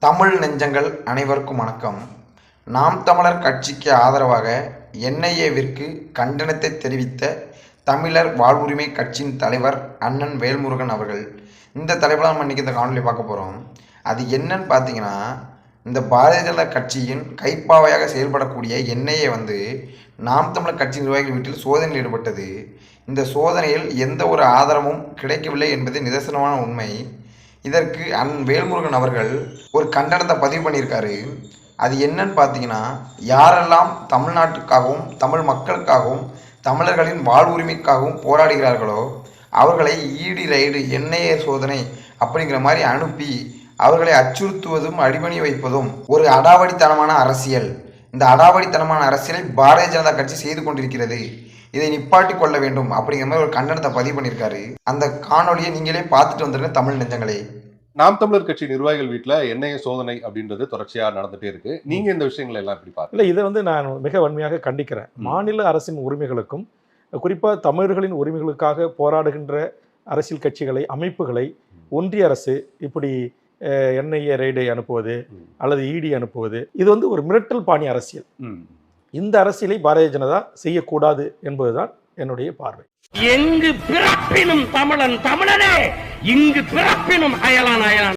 தமிழ் நெஞ்சங்கள் அனைவருக்கும் வணக்கம். நாம் தமிழர் கட்சிக்கு ஆதரவாக என்ஐஏவிற்கு கண்டனத்தை தெரிவித்த தமிழர் வாழ்வுரிமை கட்சியின் தலைவர் அண்ணன் வேல்முருகன் அவர்கள். இந்த தலைவராக நம்ம இன்றைக்கி இந்த காணொலி பார்க்க போகிறோம். அது என்னன்னு பார்த்தீங்கன்னா, இந்த பாரதிய ஜனதா கட்சியின் கைப்பாவையாக செயல்படக்கூடிய என்ஐஏ நாம் தமிழர் கட்சி நிர்வாகிகள் வீட்டில் சோதனையில் ஈடுபட்டது. இந்த சோதனையில் எந்த ஒரு ஆதாரமும் கிடைக்கவில்லை என்பது நிதர்சனமான உண்மை. இதற்கு அண்ணன் வேல்முருகன் அவர்கள் ஒரு கண்டனத்தை பதிவு பண்ணியிருக்காரு. அது என்னன்னு பார்த்தீங்கன்னா, யாரெல்லாம் தமிழ்நாட்டுக்காகவும் தமிழ் மக்களுக்காகவும் தமிழர்களின் வாழ்வுரிமைக்காகவும் போராடுகிறார்களோ அவர்களை இடி ரைடு என்ஐஏ சோதனை அப்படிங்கிற மாதிரி அனுப்பி அவர்களை அச்சுறுத்துவதும் அடிபணி வைப்பதும் ஒரு அடாவடித்தனமான அரசியல். இந்த அடாவடித்தனமான அரசியலை பாரதிய ஜனதா கட்சி செய்து கொண்டிருக்கிறது. இதை நிப்பாட்டி கொள்ள வேண்டும் அப்படிங்கிற மாதிரி ஒரு கண்டனத்தை பதிவு பண்ணியிருக்காரு. அந்த காணொலியை நீங்களே பார்த்துட்டு வந்துருங்க தமிழ் நெஞ்சங்களே. நாம் தமிழர் கட்சி நிர்வாகிகள் வீட்டில் என்ஐஏ சோதனை அப்படின்றது தொடர்ச்சியாக நடந்துட்டே இருக்கு. நீங்க இந்த விஷயங்களை எல்லாம் எப்படி பாருங்க? இல்லை, இதை நான் மிக வன்மையாக கண்டிக்கிறேன். மாநில அரசின் உரிமைகளுக்கும் குறிப்பாக தமிழர்களின் உரிமைகளுக்காக போராடுகின்ற அரசியல் கட்சிகளை அமைப்புகளை ஒன்றிய அரசு இப்படி என்ஐஏ ரைடை அனுப்புவது அல்லது இடி அனுப்புவது இது ஒரு மிரட்டல் பாணி அரசியல். இந்த அரசியலை பாரதிய ஜனதா செய்யக்கூடாது என்பதுதான் என்னுடைய பார்வை. எங்கு பிறப்பினும் தமிழன் தமிழனே, இங்கு பிறப்பினும் அயலான் அயலான்.